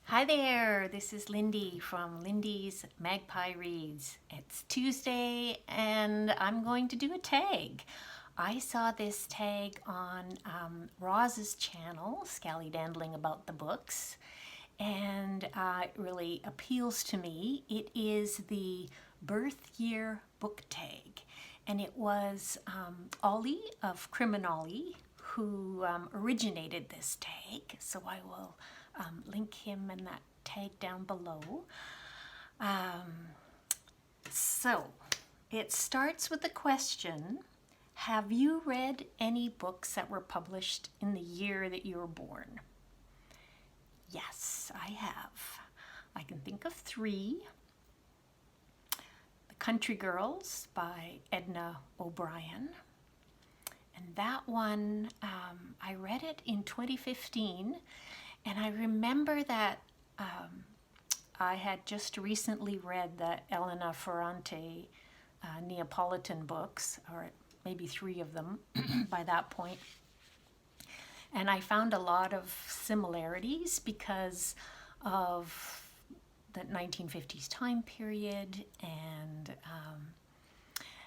Hi there, this is Lindy from Lindy's Magpie Reads. It's Tuesday and I'm going to do a tag. I saw this tag on Roz's channel, Scallydandling About the Books, and it really appeals to me. It is the birth year book tag, and it was Ollie of Criminolly who originated this tag, so I will link him in that tag down below. So it starts with the question, have you read any books that were published in the year that you were born? Yes, I have. I can think of 3. The Country Girls by Edna O'Brien. And that one, I read it in 2015. And I remember that I had just recently read the Elena Ferrante Neapolitan books, or maybe 3 of them by that point. And I found a lot of similarities because of the 1950s time period, and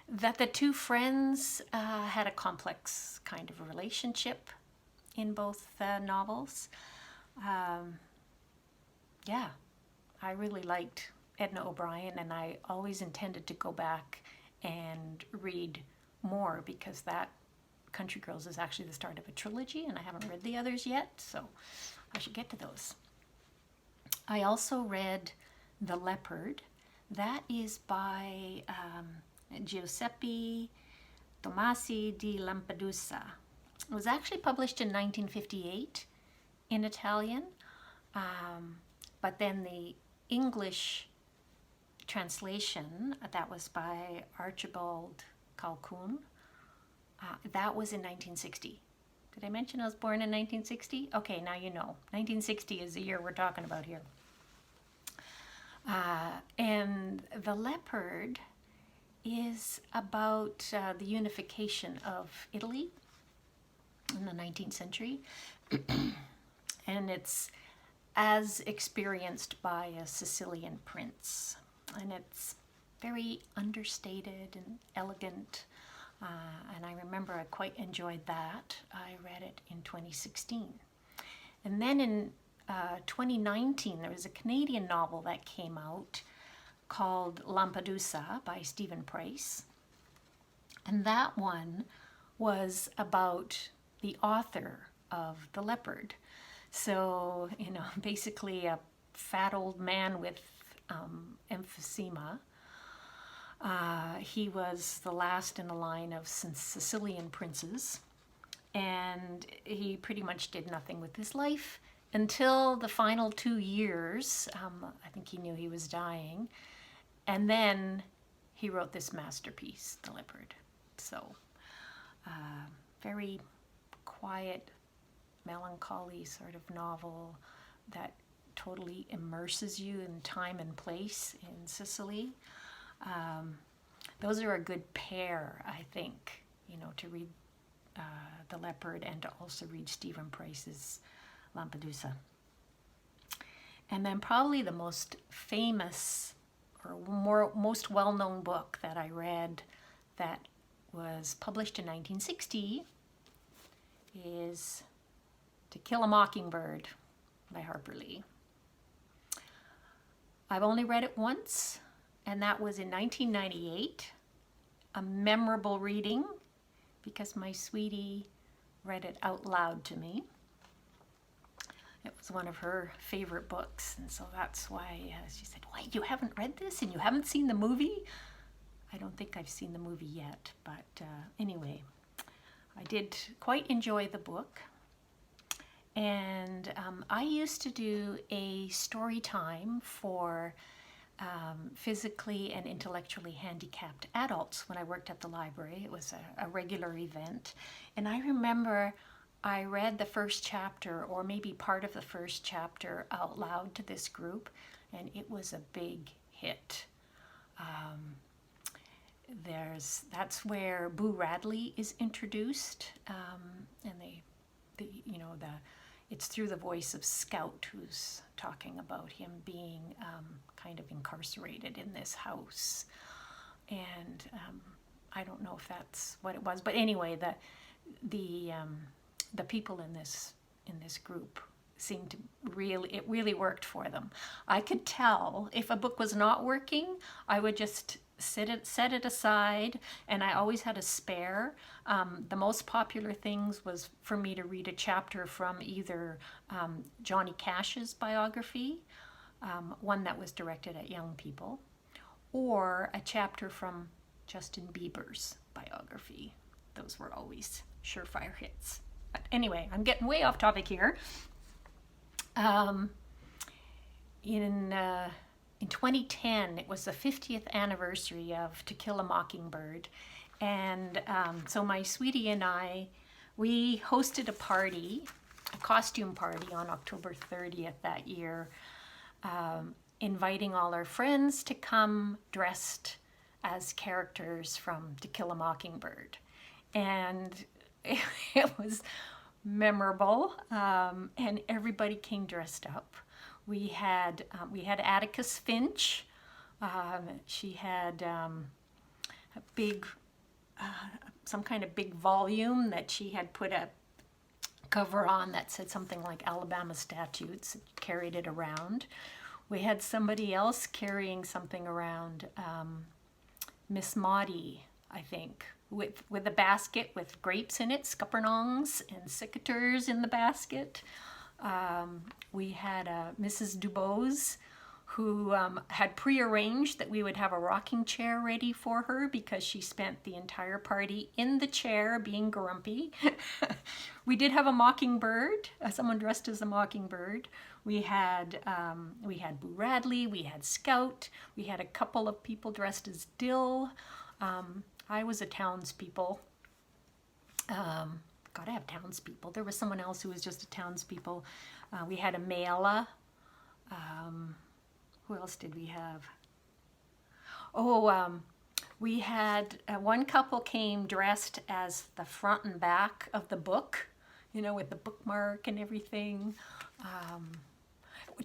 that the 2 friends had a complex kind of relationship in both novels. Yeah, I really liked Edna O'Brien, and I always intended to go back and read more because that Country Girls is actually the start of a trilogy, and I haven't read the others yet, so I should get to those. I also read The Leopard. That is by Giuseppo Tomasi di Lampedusa. It was actually published in 1958 in Italian, but then the English translation, that was by Archibald Colquhoun, that was in 1960. Did I mention I was born in 1960? Okay, now you know. 1960 is the year we're talking about here. And The Leopard is about the unification of Italy in the 19th century. And it's as experienced by a Sicilian prince. And it's very understated and elegant. And I remember I quite enjoyed that. I read it in 2016. And then in 2019, there was a Canadian novel that came out called Lampedusa by Stephen Price. And that one was about the author of The Leopard. So, you know, basically a fat old man with emphysema. He was the last in a line of Sicilian princes, and he pretty much did nothing with his life until the final 2 years. I think he knew he was dying, and then he wrote this masterpiece, The Leopard. So, very quiet, melancholy sort of novel that totally immerses you in time and place in Sicily. Those are a good pair, I think, you know, to read The Leopard and to also read Stephen Price's Lampedusa. And then probably the most famous or most well-known book that I read that was published in 1960 is To Kill a Mockingbird by Harper Lee. I've only read it once, and that was in 1998. A memorable reading because my sweetie read it out loud to me. It was one of her favorite books, and so that's why she said, "Why, you haven't read this and you haven't seen the movie?" I don't think I've seen the movie yet, but anyway, I did quite enjoy the book. And I used to do a story time for physically and intellectually handicapped adults when I worked at the library. It was a regular event. And I remember I read the first chapter, or maybe part of the first chapter, out loud to this group, and it was a big hit. That's where Boo Radley is introduced, and it's through the voice of Scout, who's talking about him being kind of incarcerated in this house. And I don't know if that's what it was, but anyway, the people in this group seemed to really worked for them. I could tell if a book was not working, I would just set it aside, and I always had a spare. The most popular things was for me to read a chapter from either Johnny Cash's biography, one that was directed at young people, or a chapter from Justin Bieber's biography. Those were always surefire hits. But anyway, I'm getting way off topic here. In 2010, it was the 50th anniversary of To Kill a Mockingbird. And so my sweetie and I, we hosted a party, a costume party on October 30th that year, inviting all our friends to come dressed as characters from To Kill a Mockingbird. And it was memorable, and everybody came dressed up. We had Atticus Finch. She had a big, some kind of big volume that she had put a cover on that said something like Alabama Statutes, carried it around. We had somebody else carrying something around, Miss Maudie, I think, with a basket with grapes in it, scuppernongs and cicators in the basket. We had Mrs. Dubose, who had prearranged that we would have a rocking chair ready for her because she spent the entire party in the chair being grumpy. We did have a mockingbird, someone dressed as a mockingbird. We had Boo Radley, we had Scout, we had a couple of people dressed as Dill. I was a townspeople. Gotta have townspeople. There was someone else who was just a townspeople. We had a Mayla. Who else did we have? Oh, we had one couple came dressed as the front and back of the book, you know, with the bookmark and everything.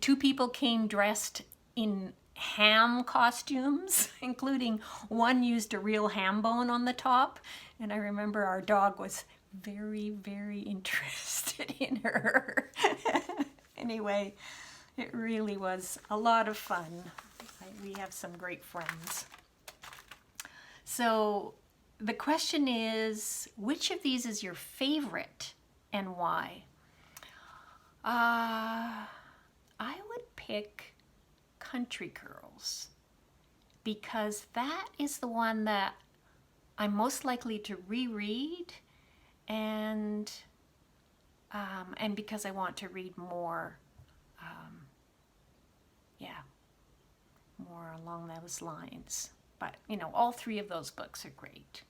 Two people came dressed in ham costumes, including one used a real ham bone on the top. And I remember our dog was very, very interested in her. Anyway, it really was a lot of fun. We have some great friends. So the question is, which of these is your favorite and why? I would pick Country Girls because that is the one that I'm most likely to reread, and because I want to read more, more along those lines. But, you know, all three of those books are great.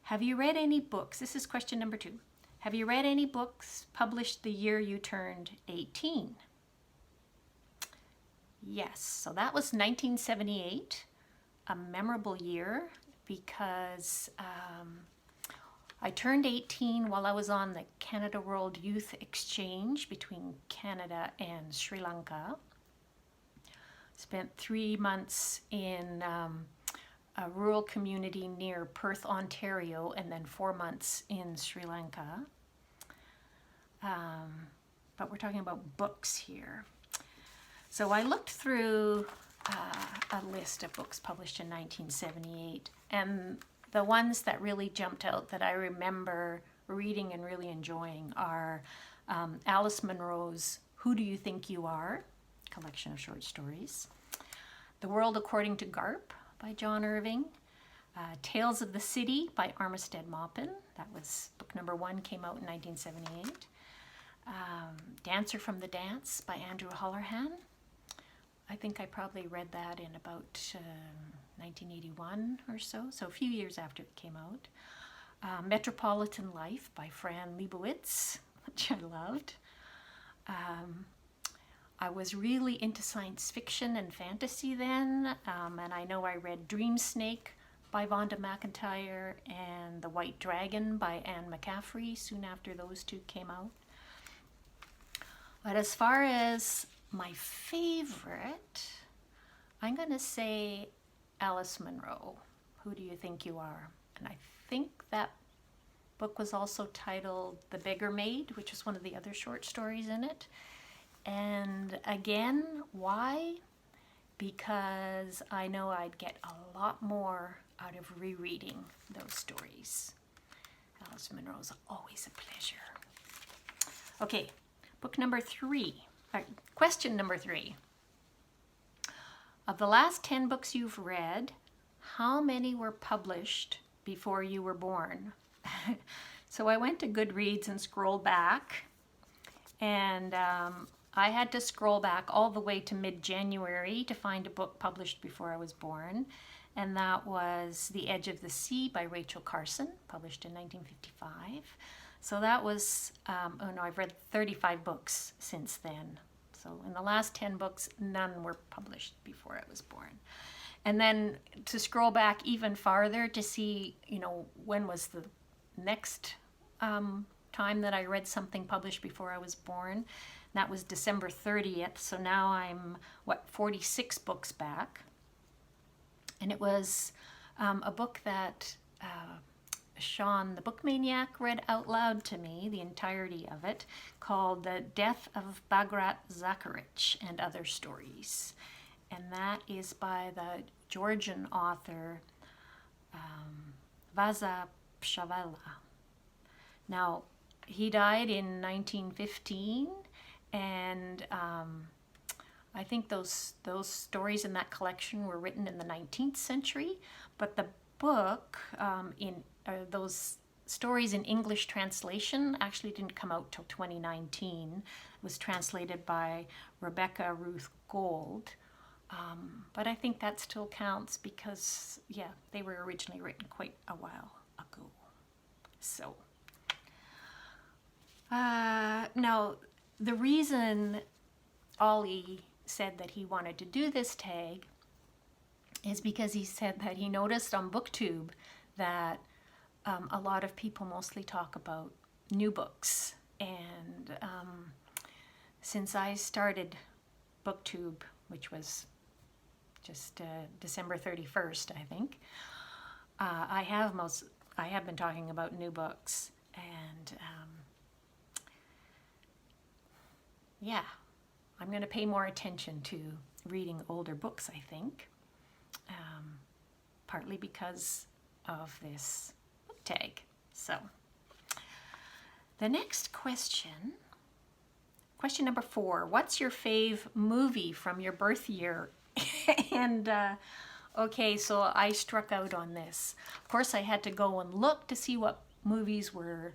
Have you read any books? This is question number 2. Have you read any books published the year you turned 18? Yes, so that was 1978, a memorable year because I turned 18 while I was on the Canada World Youth Exchange between Canada and Sri Lanka. Spent 3 months in a rural community near Perth, Ontario, and then 4 months in Sri Lanka. But we're talking about books here. So I looked through a list of books published in 1978, and the ones that really jumped out that I remember reading and really enjoying are Alice Munro's Who Do You Think You Are? Collection of short stories. The World According to Garp by John Irving. Tales of the City by Armistead Maupin. That was book number 1, came out in 1978. Dancer from the Dance by Andrew Holleran. I think I probably read that in about 1981 or so a few years after it came out. Metropolitan Life by Fran Lebowitz, which I loved. I was really into science fiction and fantasy then, and I know I read Dreamsnake by Vonda McIntyre and The White Dragon by Anne McCaffrey soon after those two came out. But as far as my favorite, I'm going to say Alice Munro. Who Do You Think You Are? And I think that book was also titled The Beggar Maid, which is one of the other short stories in it. And again, why? Because I know I'd get a lot more out of rereading those stories. Alice Munro is always a pleasure. Okay, book number 3. Question number 3. Of the last 10 books you've read, how many were published before you were born? So I went to Goodreads and scrolled back, and I had to scroll back all the way to mid-January to find a book published before I was born, and that was The Edge of the Sea by Rachel Carson, published in 1955. So that was, I've read 35 books since then. So in the last 10 books, none were published before I was born. And then to scroll back even farther to see, when was the next time that I read something published before I was born. That was December 30th. So now I'm, 46 books back. And it was a book that Sean, the book maniac, read out loud to me, the entirety of it, called The Death of Bagrat, Zachary and Other Stories. And that is by the Georgian author Vazha-Pshavela. Now, he died in 1915, and I think those stories in that collection were written in the 19th century, but the book, those stories in English translation actually didn't come out till 2019. It was translated by Rebecca Ruth Gould. But I think that still counts because, they were originally written quite a while ago. So, now, the reason Ollie said that he wanted to do this tag is because he said that he noticed on BookTube that a lot of people mostly talk about new books. And since I started BookTube, which was just December 31st, I think, I have been talking about new books, and I'm going to pay more attention to reading older books, I think, partly because of this book tag. So, the next question number 4, what's your fave movie from your birth year? And okay, so I struck out on this. Of course, I had to go and look to see what movies were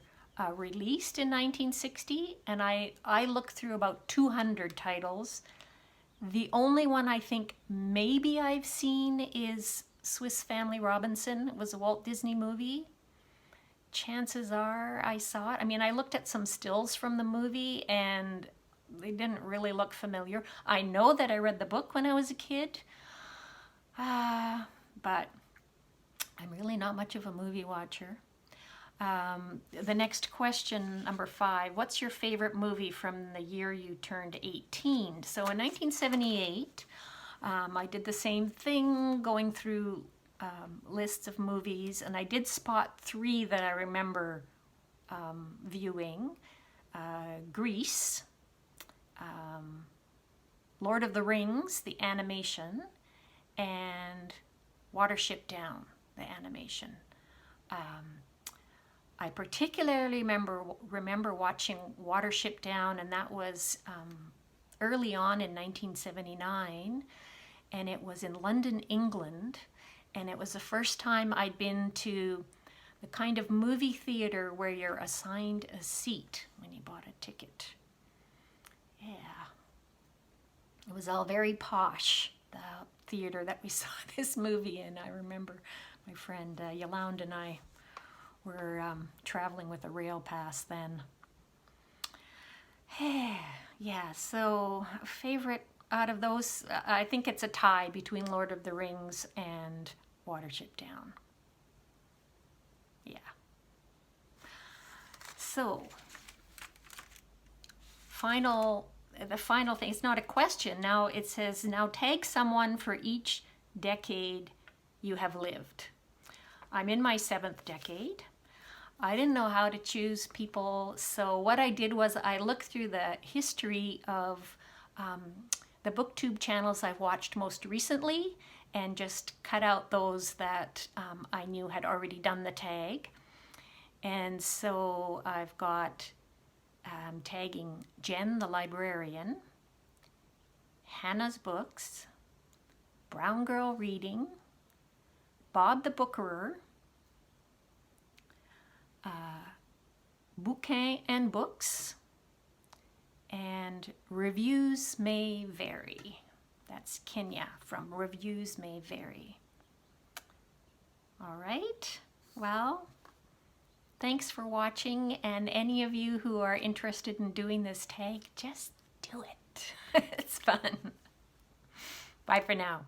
released in 1960, and I looked through about 200 titles. The only one I think maybe I've seen is Swiss Family Robinson. It was a Walt Disney movie. Chances are I saw it. I mean, I looked at some stills from the movie, and they didn't really look familiar. I know that I read the book when I was a kid, but I'm really not much of a movie watcher. The next question, number 5, what's your favorite movie from the year you turned 18? So in 1978, I did the same thing, going through lists of movies, and I did spot 3 that I remember viewing. Grease, Lord of the Rings, the animation, and Watership Down, the animation. I particularly remember watching Watership Down, and that was early on in 1979, and it was in London, England, and it was the first time I'd been to the kind of movie theater where you're assigned a seat when you bought a ticket. Yeah. It was all very posh, the theater that we saw this movie in. I remember my friend Yolanda and I were traveling with a rail pass then. Yeah, so favorite out of those, I think it's a tie between Lord of the Rings and Watership Down. Yeah. So, final the final thing, it's not a question. Now it says, now tag someone for each decade you have lived. I'm in my 7th decade. I didn't know how to choose people, so what I did was I looked through the history of the BookTube channels I've watched most recently and just cut out those that I knew had already done the tag. And so I've got tagging Jen the librarian, Hannah's Books, Brown Girl Reading, Bob the Bookerer, Bouquin and Books, and Reviews May Vary. That's Kenya from Reviews May Vary. All right, well, thanks for watching, and any of you who are interested in doing this tag, just do it. It's fun. Bye for now.